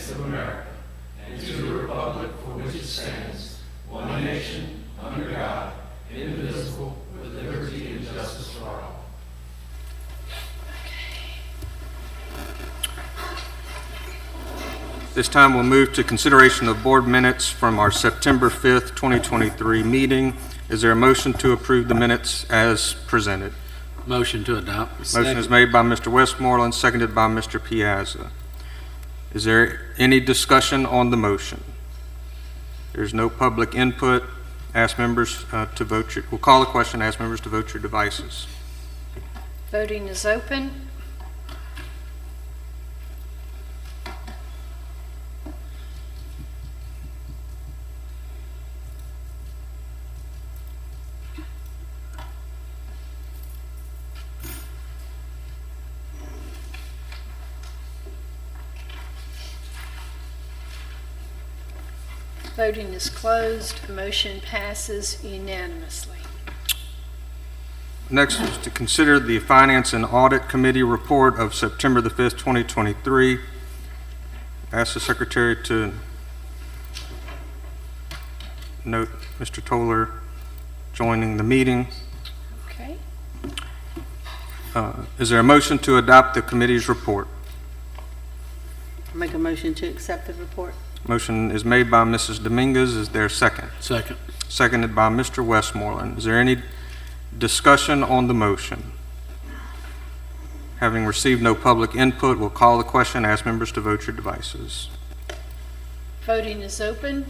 States of America, and to the republic for which it stands, one nation, under God, indivisible, with liberty and justice for all. This time we'll move to consideration of board minutes from our September 5th, 2023 meeting. Is there a motion to approve the minutes as presented? Motion to adopt. Motion is made by Mr. Westmoreland, seconded by Mr. Piazza. Is there any discussion on the motion? There's no public input. Ask members to vote. We'll call the question. Ask members to vote your devices. Voting is open. Voting is closed. Motion passes unanimously. Next is to consider the Finance and Audit Committee report of September the 5th, 2023. Ask the Secretary to note Mr. Toller joining the meeting. Okay. Is there a motion to adopt the committee's report? Make a motion to accept the report. Motion is made by Mrs. Dominguez. Is there a second? Second. Seconded by Mr. Westmoreland. Is there any discussion on the motion? Having received no public input, we'll call the question. Ask members to vote your devices. Voting is open.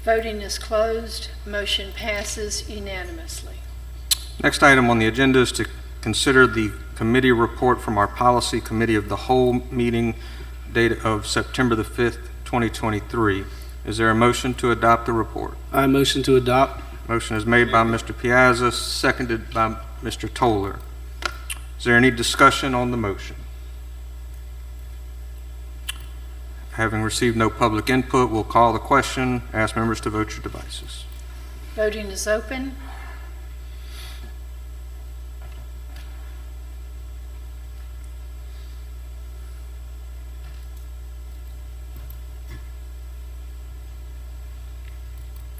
Voting is closed. Motion passes unanimously. Next item on the agenda is to consider the committee report from our Policy Committee of the Whole meeting date of September the 5th, 2023. Is there a motion to adopt the report? I motion to adopt. Motion is made by Mr. Piazza, seconded by Mr. Toller. Is there any discussion on the motion? Having received no public input, we'll call the question. Ask members to vote your devices. Voting is open.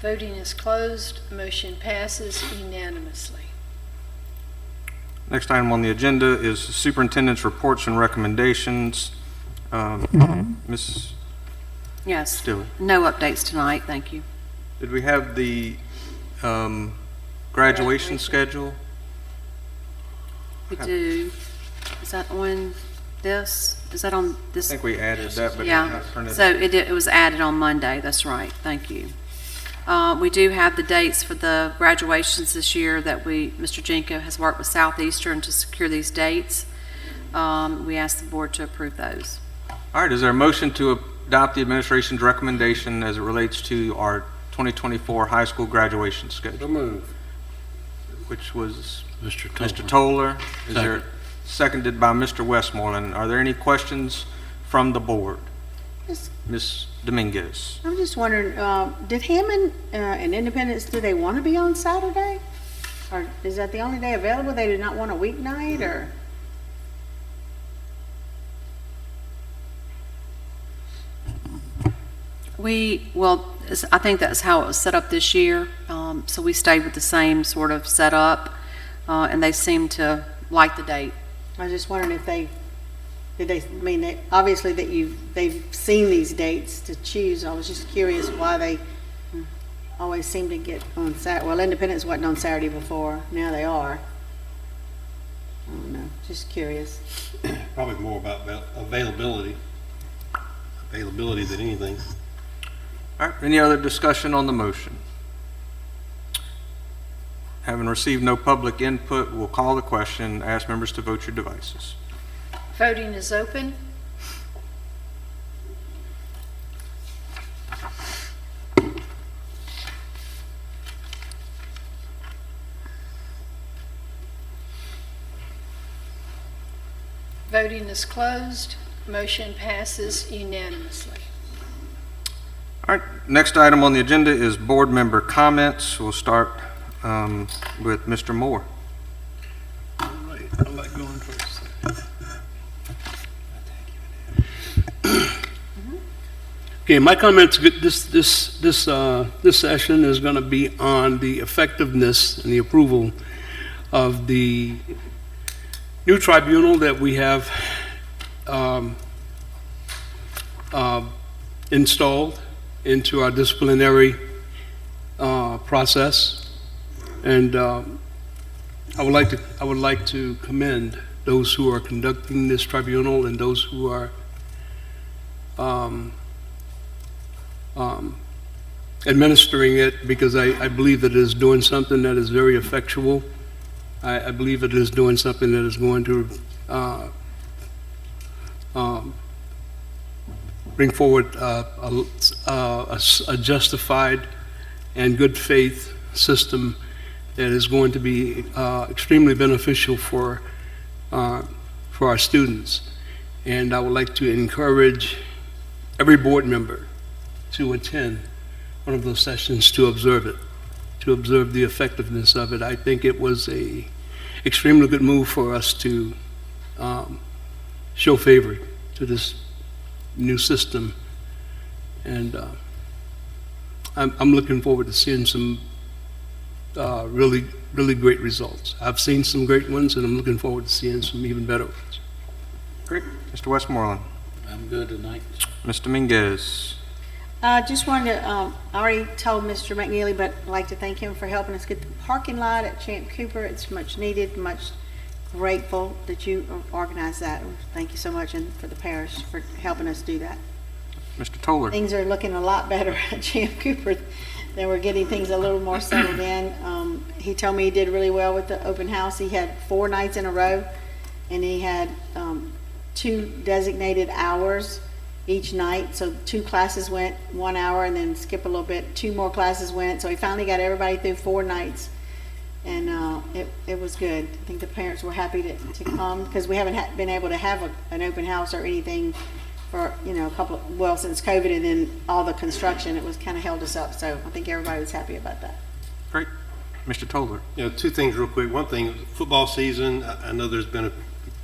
Voting is closed. Motion passes unanimously. Next item on the agenda is superintendent's reports and recommendations. Ms. Yes. Stilley, No updates tonight, thank you. did we have the graduation schedule? We do. Is that on this? Is that on I this? think we added that, but it's Yeah. not printed. So it was added on Monday. That's right. Thank you. We do have the dates for the graduations this year that Mr. Jenko has worked with Southeastern to secure these dates. We ask the board to approve those. All right, is there a motion to adopt the administration's recommendation as it relates to our 2024 high school graduation schedule, move. which was Mr. Toller. Mr. Toller? Is there seconded by Mr. Westmoreland? Are there any questions from the board? Just- Ms. Dominguez? I'm just wondering, did Hammond and Independence, do they want to be on Saturday? Or is that the only day available? They do not want a weeknight, or? I think that's how it was set up this year. So we stayed with the same sort of setup, and they seem to like the date. I was just wondering if obviously they've seen these dates to choose. I was just curious why they always seem to get on Saturday. Well, Independence wasn't on Saturday before. Now they are. I don't know. Just curious. Probably more about availability than anything. All right, any other discussion on the motion? Having received no public input, we'll call the question. Ask members to vote your devices. Voting is open. Voting is closed. Motion passes unanimously. All right, next item on the agenda is board member comments. We'll start with Mr. Moore. All right, I like going first. Okay, my comments, this session is going to be on the effectiveness and the approval of the new tribunal that we have installed into our disciplinary process. And I would like to commend those who are conducting this tribunal and those who are administering it, because I believe that it is doing something that is very effectual. I believe it is doing something that is going to bring forward a justified and good faith system that is going to be extremely beneficial for our students. And I would like to encourage every board member to attend one of those sessions to observe it, to observe the effectiveness of it. I think it was a extremely good move for us to show favor to this new system. And I'm looking forward to seeing some really great results. I've seen some great ones, and I'm looking forward to seeing some even better ones. Great. Mr. Westmoreland. I'm good tonight. Mr. Minguez. Just wanted to, I already told Mr. McNeely, but I'd like to thank him for helping us get the parking lot at Champ Cooper. It's much needed, much grateful that you organized that. Thank you so much, and for the parish for helping us do that. Mr. Toller. Things are looking a lot better at Champ Cooper. Then we're getting things a little more settled in. He told me he did really well with the open house. He had 4 nights in a row, and he had 2 designated hours each night. So 2 classes went 1 hour, and then skip a little bit, 2 more classes went. So he finally got everybody through 4 nights, and it was good. I think the parents were happy to come, because we haven't been able to have an open house or anything for a couple since COVID, and then all the construction. It was kind of held us up. So I think everybody was happy about that. Great. Mr. Toller. 2 things real quick. One thing, football season, I know there's been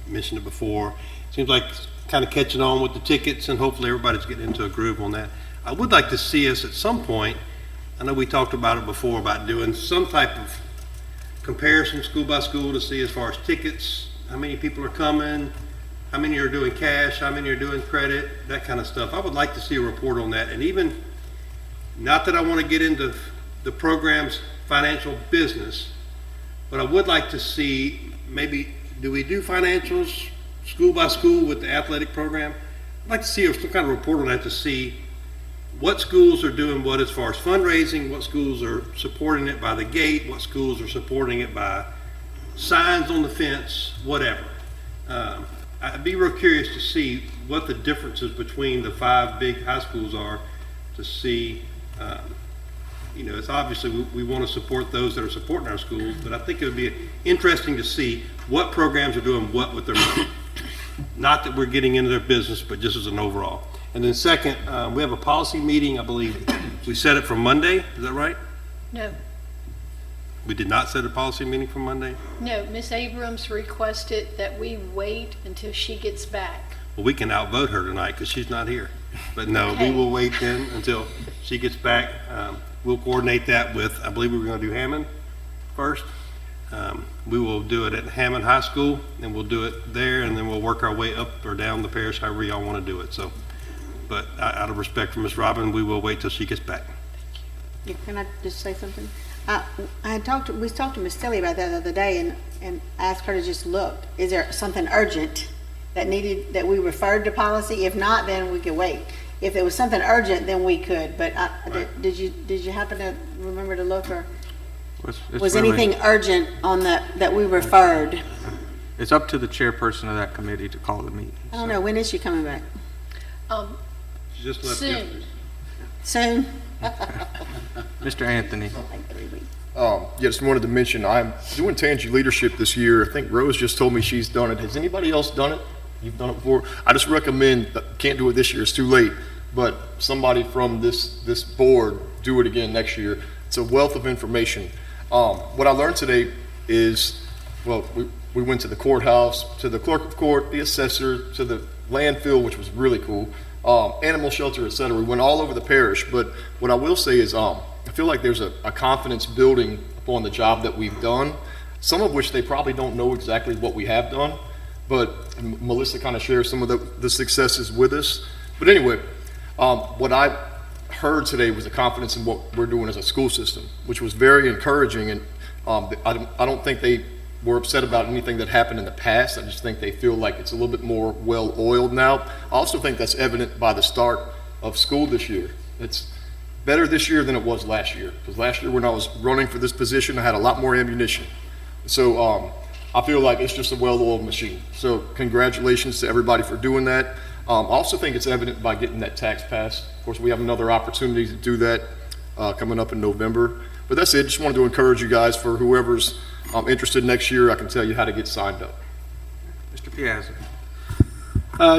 mentioned it before. Seems like kind of catching on with the tickets, and hopefully everybody's getting into a groove on that. I would like to see us at some point, I know we talked about it before, about doing some type of comparison school by school to see as far as tickets, how many people are coming, how many are doing cash, how many are doing credit, that kind of stuff. I would like to see a report on that. And even, not that I want to get into the program's financial business, but I would like to see, maybe, do we do financials school by school with the athletic program? I'd like to see some kind of report on that, to see what schools are doing what as far as fundraising, what schools are supporting it by the gate, what schools are supporting it by signs on the fence, whatever. I'd be real curious to see what the differences between the 5 big high schools are, to see, it's obviously we want to support those that are supporting our schools, but I think it would be interesting to see what programs are doing what with their money. Not that we're getting into their business, but just as an overall. And then second, we have a policy meeting, I believe. We set it for Monday, is that right? No, We did not set a policy meeting for Monday? no, Ms. Abrams requested that we wait until she gets back. Well, we can outvote her tonight because she's not here. But no, Okay. we will wait then until she gets back. We'll coordinate that with, I believe we were going to do Hammond first. We will do it at Hammond High School, and we'll do it there, and then we'll work our way up or down the parish, however y'all want to do it. So, but out of respect for Ms. Robin, we will wait till she gets back. Yeah, can I just say something? we talked to Ms. Tilly about that the other day, and asked her to just look. Is there something urgent that we referred to policy? If not, then we could wait. If it was something urgent, then we could. But Right. did you happen to remember to look, or It's was really- anything urgent on that we referred? It's up to the chairperson of that committee to call the meeting. I don't know. When is she coming back? She just left Soon. yesterday. Soon? Mr. Anthony. Like 3 weeks. Just wanted to mention, I'm doing Tangi Leadership this year. I think Rose just told me she's done it. Has anybody else done it? You've done it before? I just recommend, can't do it this year, it's too late, but somebody from this board do it again next year. It's a wealth of information. What I learned today is, well, we went to the courthouse, to the clerk of court, the assessor, to the landfill, which was really cool, animal shelter, et cetera. We went all over the parish, but what I will say is I feel like there's a confidence building upon the job that we've done, some of which they probably don't know exactly what we have done, but Melissa kind of shares some of the successes with us. But anyway, what I heard today was the confidence in what we're doing as a school system, which was very encouraging, and I don't think they were upset about anything that happened in the past. I just think they feel like it's a little bit more well-oiled now. I also think that's evident by the start of school this year. It's better this year than it was last year, because last year when I was running for this position, I had a lot more ammunition. So I feel like it's just a well-oiled machine. So congratulations to everybody for doing that. I also think it's evident by getting that tax passed. Of course, we have another opportunity to do that coming up in November. But that's it. Just wanted to encourage you guys, for whoever's interested next year, I can tell you how to get signed up. Mr. Piazza.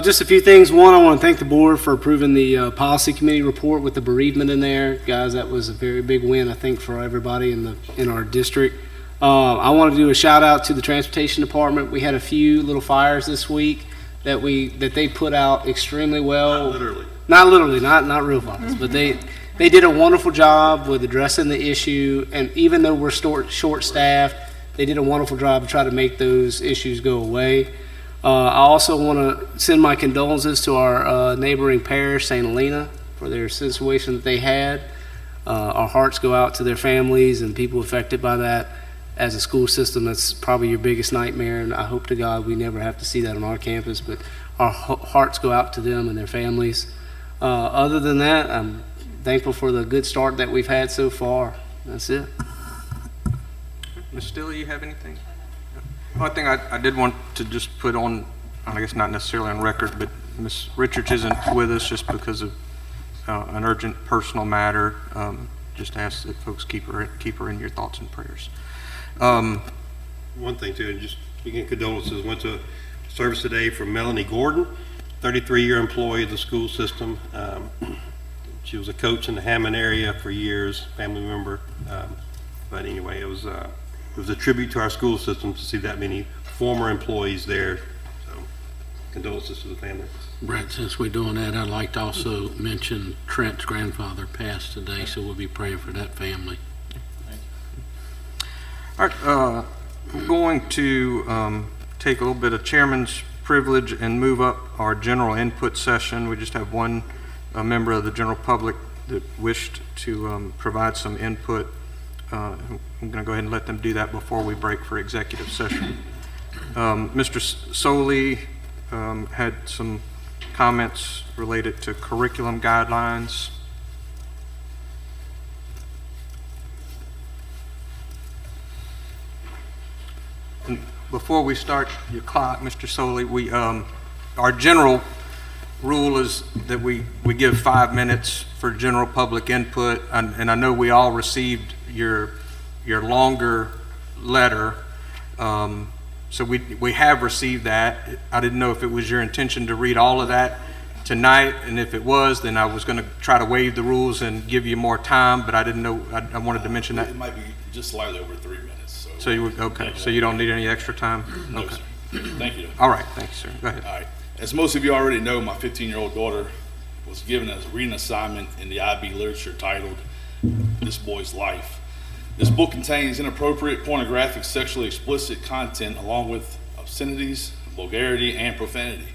Just a few things. One, I want to thank the board for approving the policy committee report with the bereavement in there. Guys, that was a very big win, I think, for everybody in our district. I want to do a shout out to the transportation department. We had a few little fires this week that they put out extremely well. Not literally, not real fires, but they did a wonderful job with addressing the issue, and even though we're short-staffed, they did a wonderful job to try to make those issues go away. I also want to send my condolences to our neighboring parish, St. Helena, for their situation that they had. Our hearts go out to their families and people affected by that. As a school system, that's probably your biggest nightmare, and I hope to God we never have to see that on our campus, but our hearts go out to them and their families. Other than that, I'm thankful for the good start that we've had so far. That's it. Ms. Stiller, you have anything? One thing I did want to just put on, I guess not necessarily on record, but Ms. Richards isn't with us just because of an urgent personal matter. Just ask that folks keep her in your thoughts and prayers. One thing too, and just speaking of condolences, went to service today from Melanie Gordon, 33-year employee of the school system. She was a coach in the Hammond area for years, family member. But anyway, it was a tribute to our school system to see that many former employees there. So condolences to the family. Brett, since we're doing that, I'd like to also mention Trent's grandfather passed today, so we'll be praying for that family. All right, we're going to take a little bit of chairman's privilege and move up our general input session. We just have one member of the general public that wished to provide some input. I'm going to go ahead and let them do that before we break for executive session. Mr. Soley had some comments related to curriculum guidelines. And before we start your clock, Mr. Soley, we our general rule is that we give 5 minutes for general public input, and I know we all received your longer letter, so we have received that. I didn't know if it was your intention to read all of that tonight, and if it was, then I was going to try to waive the rules and give you more time, but I didn't know. I wanted to mention that. It might be just slightly over 3 minutes. So you would, okay, so you don't need any extra time? No, Okay. sir. Thank you. All right, thank you, sir. Go ahead. All right. As most of you already know, my 15-year-old daughter was given a reading assignment in the IB literature titled This Boy's Life. This book contains inappropriate, pornographic, sexually explicit content along with obscenities, vulgarity, and profanity.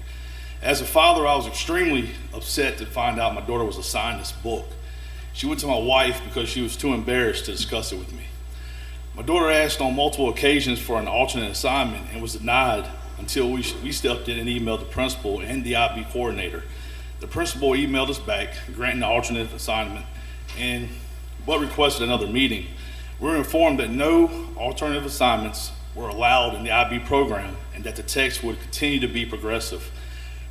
As a father, I was extremely upset to find out my daughter was assigned this book. She went to my wife because she was too embarrassed to discuss it with me. My daughter asked on multiple occasions for an alternate assignment and was denied until we stepped in and emailed the principal and the IB coordinator. The principal emailed us back, granting the alternate assignment, but requested another meeting. We were informed that no alternative assignments were allowed in the IB program and that the text would continue to be progressive.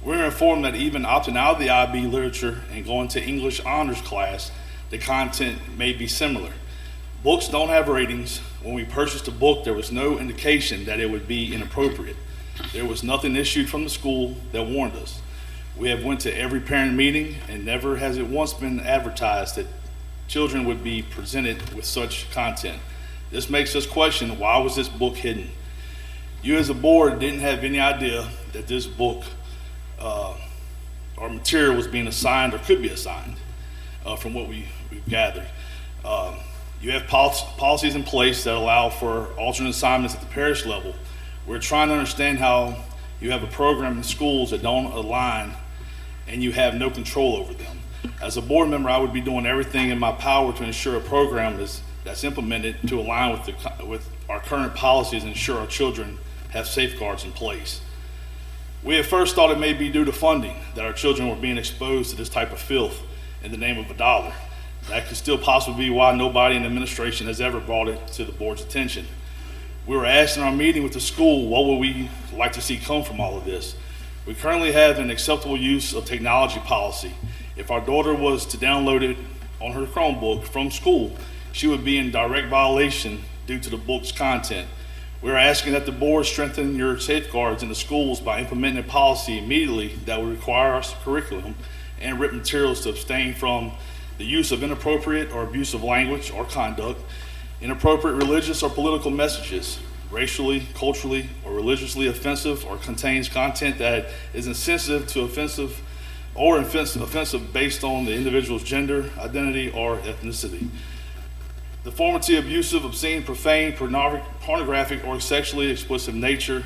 We were informed that even opting out of the IB literature and going to English honors class, the content may be similar. Books don't have ratings. When we purchased the book, there was no indication that it would be inappropriate. There was nothing issued from the school that warned us. We have went to every parent meeting, and never has it once been advertised that children would be presented with such content. This makes us question, why was this book hidden? You as a board didn't have any idea that this book or material was being assigned or could be assigned from what we've gathered. You have policies in place that allow for alternate assignments at the parish level. We're trying to understand how you have a program in schools that don't align and you have no control over them. As a board member, I would be doing everything in my power to ensure a program that's implemented to align with our current policies and ensure our children have safeguards in place. We at first thought it may be due to funding that our children were being exposed to this type of filth in the name of $1. That could still possibly be why nobody in the administration has ever brought it to the board's attention. We were asked in our meeting with the school, what would we like to see come from all of this? We currently have an acceptable use of technology policy. If our daughter was to download it on her Chromebook from school, she would be in direct violation due to the book's content. We're asking that the board strengthen your safeguards in the schools by implementing a policy immediately that would require our curriculum and written materials to abstain from the use of inappropriate or abusive language or conduct, inappropriate religious or political messages, racially, culturally, or religiously offensive, or contains content that is insensitive to offensive based on the individual's gender, identity, or ethnicity. Deformity, abusive, obscene, profane, pornographic, or sexually explicit nature,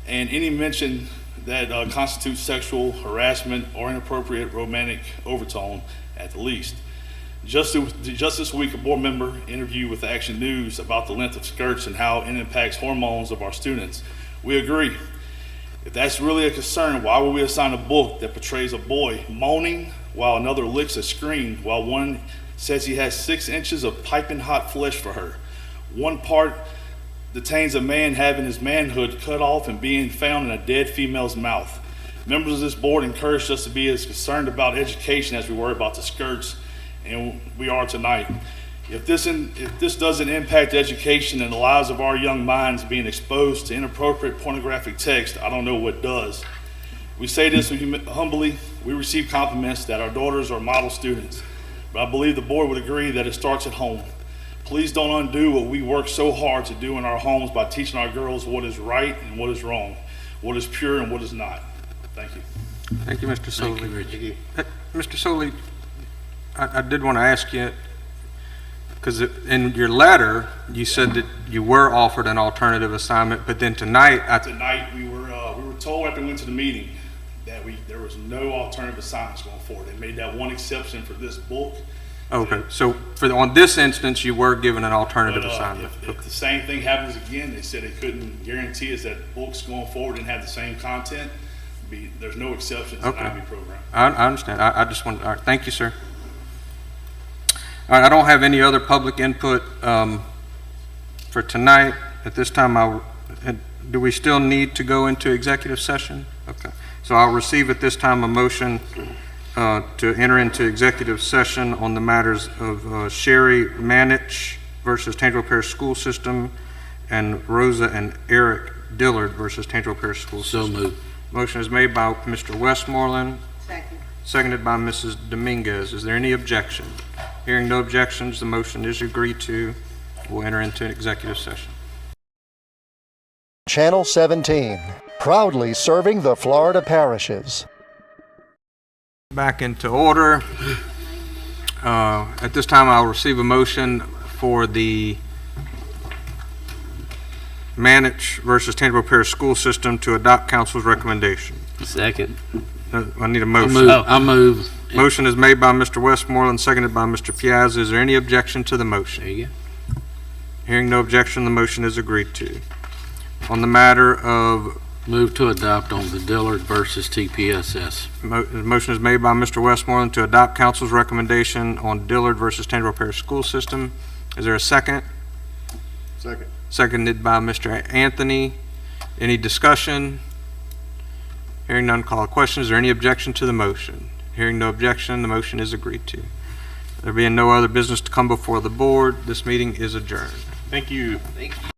and any mention that constitutes sexual harassment or inappropriate romantic overtone at the least. Just this week, a board member interviewed with Action News about the length of skirts and how it impacts hormones of our students. We agree. If that's really a concern, why would we assign a book that portrays a boy moaning while another licks a screen, while one says he has 6 inches of piping hot flesh for her? One part detains a man having his manhood cut off and being found in a dead female's mouth. Members of this board encouraged us to be as concerned about education as we were about the skirts, and we are tonight. If this doesn't impact education and the lives of our young minds being exposed to inappropriate pornographic text, I don't know what does. We say this humbly. We receive compliments that our daughters are model students, but I believe the board would agree that it starts at home. Please don't undo what we work so hard to do in our homes by teaching our girls what is right and what is wrong, what is pure and what is not. Thank you. Thank you, Mr. Soley. Thank you, Richard. Mr. Soley, I did want to ask you, because in your letter, you said that you were offered an alternative assignment, but then tonight, Tonight, we were told after we went to the meeting that there was no alternative assignments going forward. They made that one exception for this book. Okay, so on this instance, you were given an alternative But assignment. if the same thing happens again, they said they couldn't guarantee us that books going forward didn't have the same content. There's no exceptions in the IB program. I understand. I just want, all right, thank you, sir. All right, I don't have any other public input for tonight. At this time, do we still need to go into executive session? Okay, so I'll receive at this time a motion to enter into executive session on the matters of Sherry Manich versus Tangipahoa Parish School System and Rosa and Eric Dillard versus Tangipahoa Parish School System. So moved. Motion is made by Mr. Westmoreland, Second. seconded by Mrs. Dominguez. Is there any objection? Hearing no objections, the motion is agreed to. We'll enter into an executive session. Channel 17, proudly serving the Florida parishes. Back into order. At this time, I'll receive a motion for the Manich versus Tangipahoa Parish School System to adopt council's recommendation. Second. I need a motion. I move. Motion is made by Mr. Westmoreland, seconded by Mr. Piazza. Is there any objection to the motion? There you go. Hearing no objection, the motion is agreed to. On the matter of Move to adopt on the Dillard versus TPSS. the motion is made by Mr. Westmoreland to adopt council's recommendation on Dillard versus Tangipahoa Parish School System. Is there a second? Second. Seconded by Mr. Anthony. Any discussion? Hearing none, call a question. Is there any objection to the motion? Hearing no objection, the motion is agreed to. There being no other business to come before the board, this meeting is adjourned. Thank you. Thank you.